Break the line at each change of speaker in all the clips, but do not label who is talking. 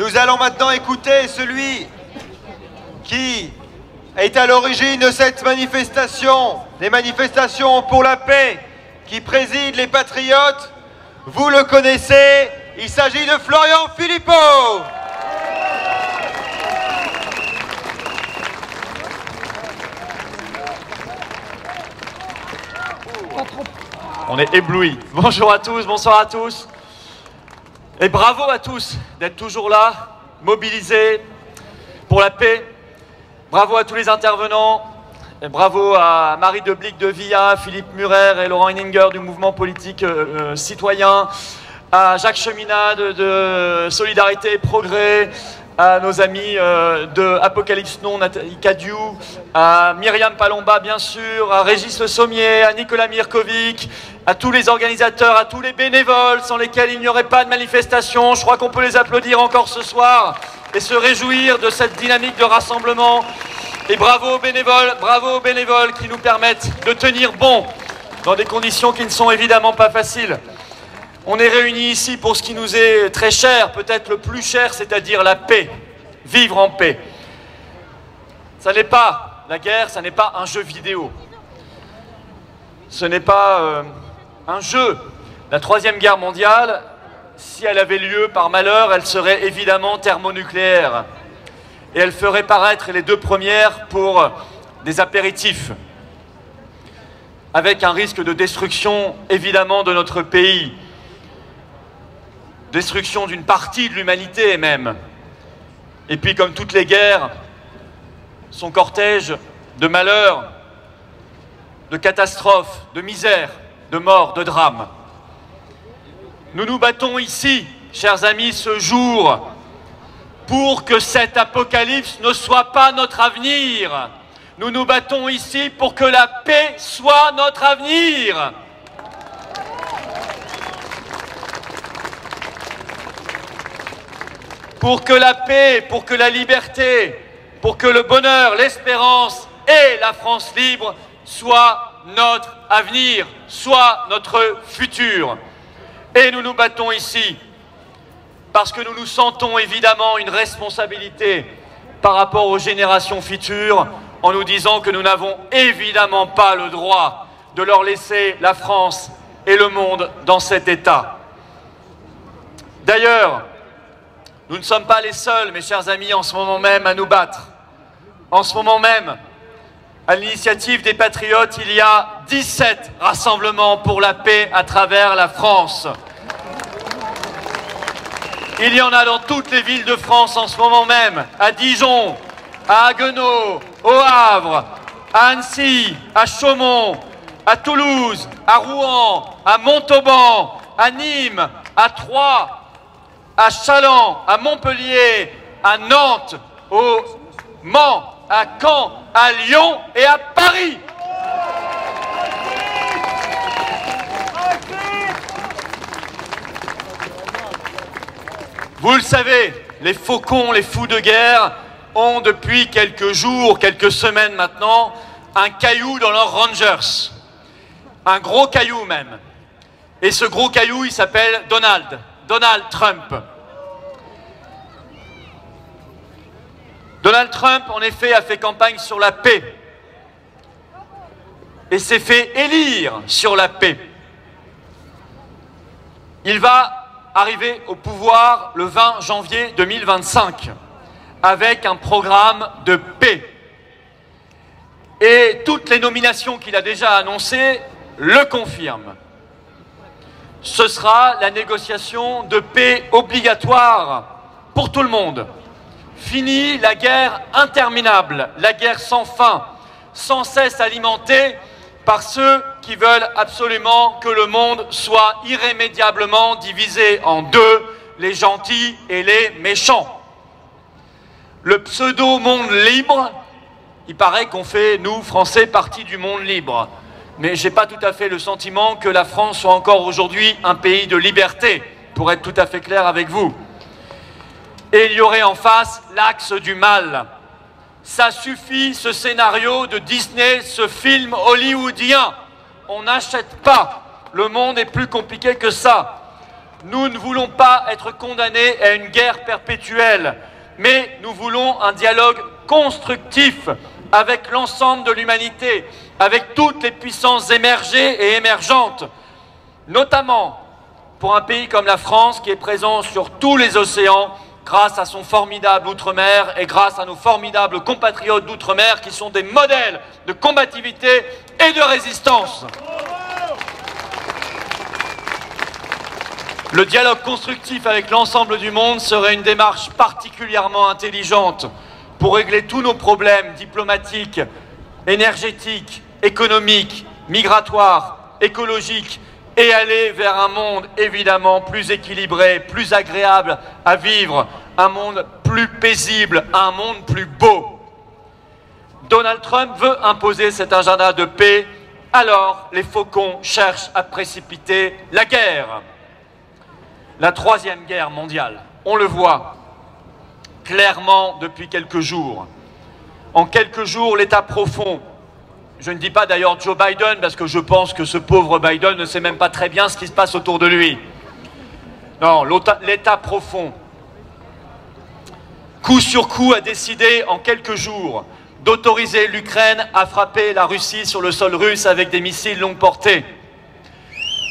Nous allons maintenant écouter celui qui est à l'origine de cette manifestation, des manifestations pour la paix, qui préside les Patriotes. Vous le connaissez, il s'agit de Florian Philippot.
On est éblouis. Bonjour à tous, bonsoir à tous. Et bravo à tous d'être toujours là, mobilisés pour la paix. Bravo à tous les intervenants. Et bravo à Marie Deblic de VIA, Philippe Murer et Laurent Henninger du mouvement politique citoyen, à Jacques Cheminade de Solidarité et Progrès, à nos amis de Apocalypse Non, Nathalie Cadiou, à Myriam Palomba bien sûr, à Régis Le Sommier, à Nicolas Mirkovic, à tous les organisateurs, à tous les bénévoles sans lesquels il n'y aurait pas de manifestation. Je crois qu'on peut les applaudir encore ce soir et se réjouir de cette dynamique de rassemblement. Et bravo aux bénévoles qui nous permettent de tenir bon dans des conditions qui ne sont évidemment pas faciles. On est réunis ici pour ce qui nous est très cher, peut-être le plus cher, c'est-à-dire la paix, vivre en paix. Ça n'est pas, la guerre, ça n'est pas un jeu vidéo. Ce n'est pas un jeu. La Troisième Guerre mondiale, si elle avait lieu par malheur, elle serait évidemment thermonucléaire. Et elle ferait paraître les deux premières pour des apéritifs, avec un risque de destruction évidemment de notre pays, destruction d'une partie de l'humanité même. Et puis comme toutes les guerres, son cortège de malheurs, de catastrophes, de misère, de morts, de drames. Nous nous battons ici, chers amis, ce jour, pour que cet apocalypse ne soit pas notre avenir. Nous nous battons ici pour que la paix soit notre avenir. Pour que la paix, pour que la liberté, pour que le bonheur, l'espérance et la France libre soient notre avenir, soient notre futur. Et nous nous battons ici parce que nous nous sentons évidemment une responsabilité par rapport aux générations futures en nous disant que nous n'avons évidemment pas le droit de leur laisser la France et le monde dans cet état. D'ailleurs, nous ne sommes pas les seuls, mes chers amis, en ce moment même à nous battre. En ce moment même, à l'initiative des Patriotes, il y a 17 rassemblements pour la paix à travers la France. Il y en a dans toutes les villes de France en ce moment même, à Dijon, à Haguenau, au Havre, à Annecy, à Chaumont, à Toulouse, à Rouen, à Montauban, à Nîmes, à Troyes, à Challans, à Montpellier, à Nantes, au Mans, à Caen, à Lyon et à Paris. Vous le savez, les faucons, les fous de guerre ont depuis quelques jours, quelques semaines maintenant, un caillou dans leurs Rangers. Un gros caillou même. Et ce gros caillou, il s'appelle Donald Trump. Donald Trump, en effet, a fait campagne sur la paix et s'est fait élire sur la paix. Il va arriver au pouvoir le 20 janvier 2025 avec un programme de paix. Et toutes les nominations qu'il a déjà annoncées le confirment. Ce sera la négociation de paix obligatoire pour tout le monde. Fini la guerre interminable, la guerre sans fin, sans cesse alimentée par ceux qui veulent absolument que le monde soit irrémédiablement divisé en deux, les gentils et les méchants. Le pseudo-monde libre, il paraît qu'on fait, nous, Français, partie du monde libre. Mais je n'ai pas tout à fait le sentiment que la France soit encore aujourd'hui un pays de liberté, pour être tout à fait clair avec vous. Et il y aurait en face l'axe du mal. Ça suffit, ce scénario de Disney, ce film hollywoodien. On n'achète pas. Le monde est plus compliqué que ça. Nous ne voulons pas être condamnés à une guerre perpétuelle, mais nous voulons un dialogue constructif avec l'ensemble de l'humanité, avec toutes les puissances émergées et émergentes, notamment pour un pays comme la France qui est présent sur tous les océans grâce à son formidable outre-mer et grâce à nos formidables compatriotes d'outre-mer qui sont des modèles de combativité et de résistance. Le dialogue constructif avec l'ensemble du monde serait une démarche particulièrement intelligente pour régler tous nos problèmes diplomatiques, énergétiques, économiques, migratoires, écologiques et aller vers un monde évidemment plus équilibré, plus agréable à vivre, un monde plus paisible, un monde plus beau. Donald Trump veut imposer cet agenda de paix, alors les faucons cherchent à précipiter la guerre. La troisième guerre mondiale, on le voit clairement depuis quelques jours. En quelques jours, l'état profond, je ne dis pas d'ailleurs Joe Biden, parce que je pense que ce pauvre Biden ne sait même pas très bien ce qui se passe autour de lui. Non, l'état profond, coup sur coup, a décidé en quelques jours d'autoriser l'Ukraine à frapper la Russie sur le sol russe avec des missiles longue portée,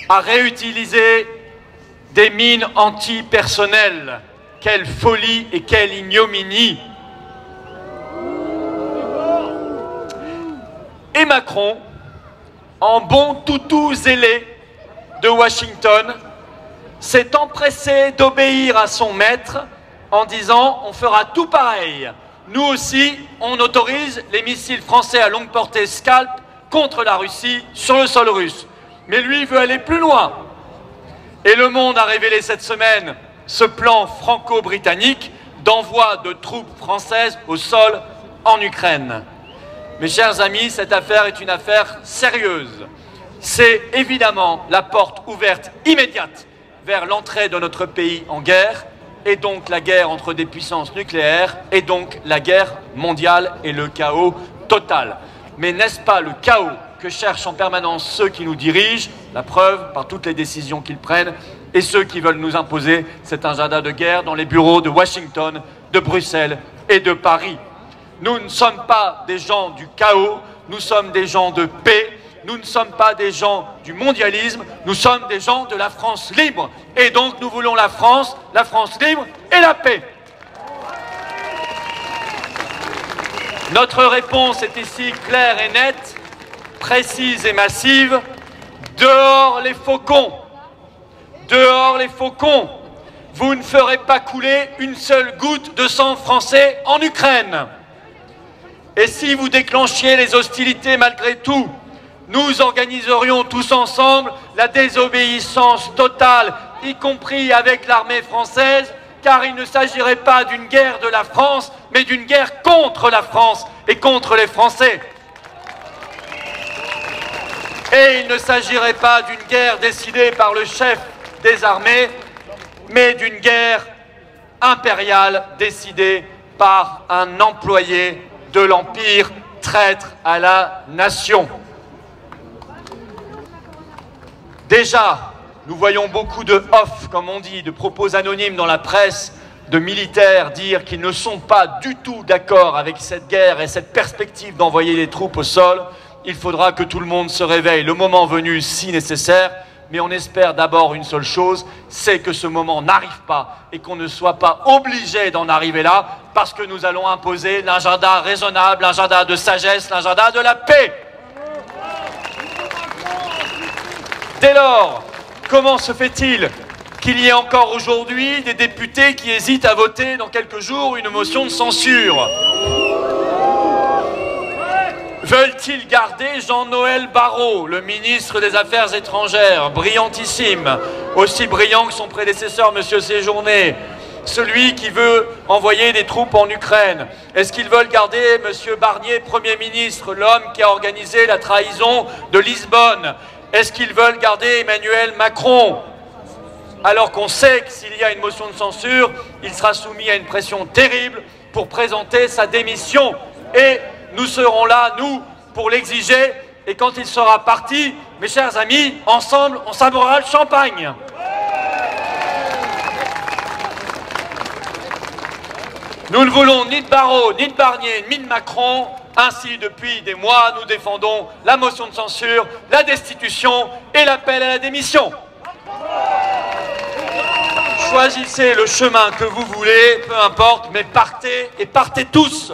à réutiliser des mines antipersonnelles. Quelle folie et quelle ignominie! Et Macron, en bon toutou zélé de Washington, s'est empressé d'obéir à son maître en disant « on fera tout pareil. Nous aussi, on autorise les missiles français à longue portée Scalp contre la Russie sur le sol russe. » Mais lui veut aller plus loin. Et Le Monde a révélé cette semaine ce plan franco-britannique d'envoi de troupes françaises au sol en Ukraine. Mes chers amis, cette affaire est une affaire sérieuse. C'est évidemment la porte ouverte immédiate vers l'entrée de notre pays en guerre, et donc la guerre entre des puissances nucléaires, et donc la guerre mondiale et le chaos total. Mais n'est-ce pas le chaos que cherchent en permanence ceux qui nous dirigent, la preuve par toutes les décisions qu'ils prennent, et ceux qui veulent nous imposer cet agenda de guerre dans les bureaux de Washington, de Bruxelles et de Paris. Nous ne sommes pas des gens du chaos, nous sommes des gens de paix, nous ne sommes pas des gens du mondialisme, nous sommes des gens de la France libre. Et donc nous voulons la France libre et la paix. Notre réponse est ici claire et nette, précise et massive. Dehors les faucons! Dehors les faucons! Vous ne ferez pas couler une seule goutte de sang français en Ukraine. Et si vous déclenchiez les hostilités malgré tout, nous organiserions tous ensemble la désobéissance totale, y compris avec l'armée française, car il ne s'agirait pas d'une guerre de la France, mais d'une guerre contre la France et contre les Français. Et il ne s'agirait pas d'une guerre décidée par le chef des armées, mais d'une guerre impériale décidée par un employé de l'Empire, traître à la nation. Déjà, nous voyons beaucoup de off, comme on dit, de propos anonymes dans la presse, de militaires dire qu'ils ne sont pas du tout d'accord avec cette guerre et cette perspective d'envoyer les troupes au sol. Il faudra que tout le monde se réveille, le moment venu si nécessaire, mais on espère d'abord une seule chose, c'est que ce moment n'arrive pas et qu'on ne soit pas obligé d'en arriver là, parce que nous allons imposer l'agenda raisonnable, l'agenda de sagesse, l'agenda de la paix. Dès lors, comment se fait-il qu'il y ait encore aujourd'hui des députés qui hésitent à voter dans quelques jours une motion de censure? Veulent-ils garder Jean-Noël Barrot, le ministre des Affaires étrangères, brillantissime, aussi brillant que son prédécesseur, M. Séjourné, celui qui veut envoyer des troupes en Ukraine? Est-ce qu'ils veulent garder M. Barnier, Premier ministre, l'homme qui a organisé la trahison de Lisbonne? Est-ce qu'ils veulent garder Emmanuel Macron? Alors qu'on sait que s'il y a une motion de censure, il sera soumis à une pression terrible pour présenter sa démission. Et nous serons là, nous, pour l'exiger. Et quand il sera parti, mes chers amis, ensemble, on sabrera le champagne. Nous ne voulons ni de Barrot, ni de Barnier, ni de Macron. Ainsi, depuis des mois, nous défendons la motion de censure, la destitution et l'appel à la démission. Choisissez le chemin que vous voulez, peu importe, mais partez et partez tous.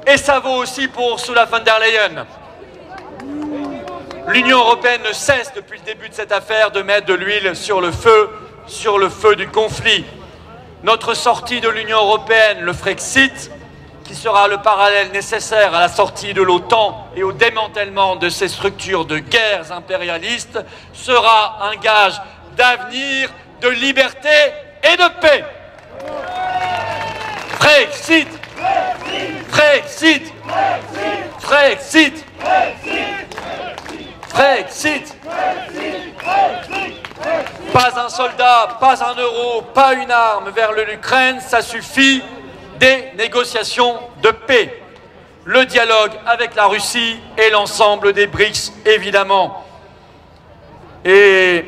Et ça vaut aussi pour Ursula von der Leyen. L'Union européenne ne cesse depuis le début de cette affaire de mettre de l'huile sur le feu du conflit. Notre sortie de l'Union européenne, le Frexit, qui sera le parallèle nécessaire à la sortie de l'OTAN et au démantèlement de ces structures de guerres impérialistes, sera un gage d'avenir, de liberté et de paix. Frexit! Frexit! Frexit! Frexit! Pas un soldat, pas un euro, pas une arme vers l'Ukraine, ça suffit. Des négociations de paix, le dialogue avec la Russie et l'ensemble des BRICS, évidemment. Et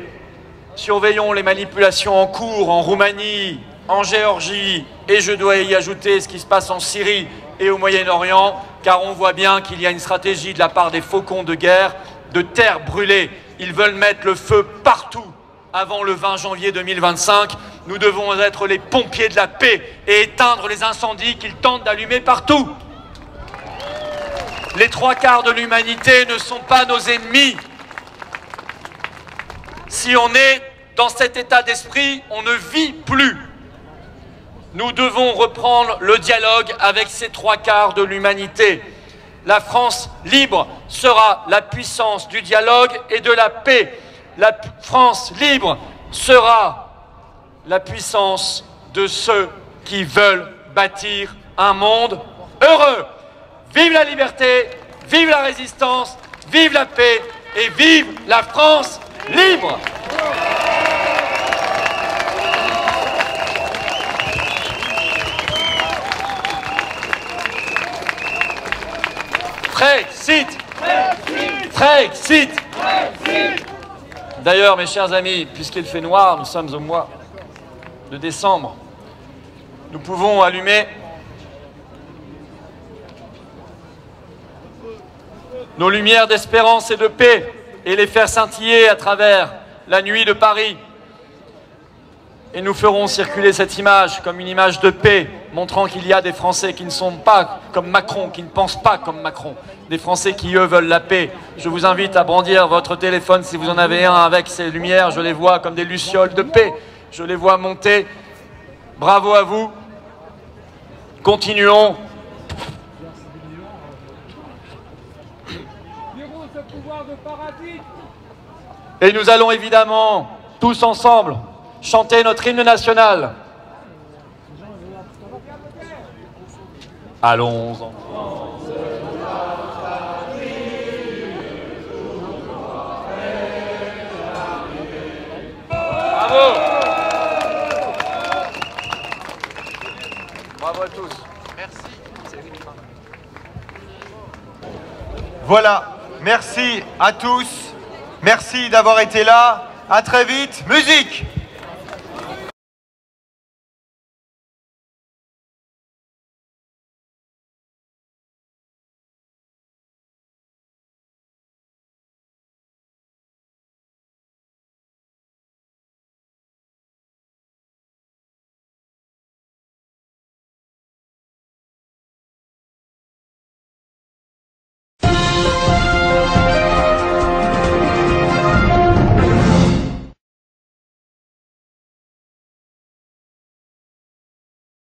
surveillons les manipulations en cours en Roumanie, en Géorgie, et je dois y ajouter ce qui se passe en Syrie et au Moyen-Orient, car on voit bien qu'il y a une stratégie de la part des faucons de guerre de terre brûlée. Ils veulent mettre le feu partout. Avant le 20 janvier 2025, nous devons être les pompiers de la paix et éteindre les incendies qu'ils tentent d'allumer partout. Les 3/4 de l'humanité ne sont pas nos ennemis. Si on est dans cet état d'esprit, on ne vit plus. Nous devons reprendre le dialogue avec ces 3/4 de l'humanité. La France libre sera la puissance du dialogue et de la paix. La France libre sera la puissance de ceux qui veulent bâtir un monde heureux. Vive la liberté, vive la résistance, vive la paix et vive la France libre! Frexit! Frexit! D'ailleurs, mes chers amis, puisqu'il fait noir, nous sommes au mois de décembre, nous pouvons allumer nos lumières d'espérance et de paix et les faire scintiller à travers la nuit de Paris. Et nous ferons circuler cette image comme une image de paix, montrant qu'il y a des Français qui ne sont pas comme Macron, qui ne pensent pas comme Macron, des Français qui, eux, veulent la paix. Je vous invite à brandir votre téléphone si vous en avez un avec ces lumières. Je les vois comme des lucioles de paix. Je les vois monter. Bravo à vous. Continuons. Et nous allons évidemment, tous ensemble, chanter notre hymne national. Allons en France. Bravo. Bravo à tous. Merci.
Voilà, merci à tous. Merci d'avoir été là. À très vite. Musique!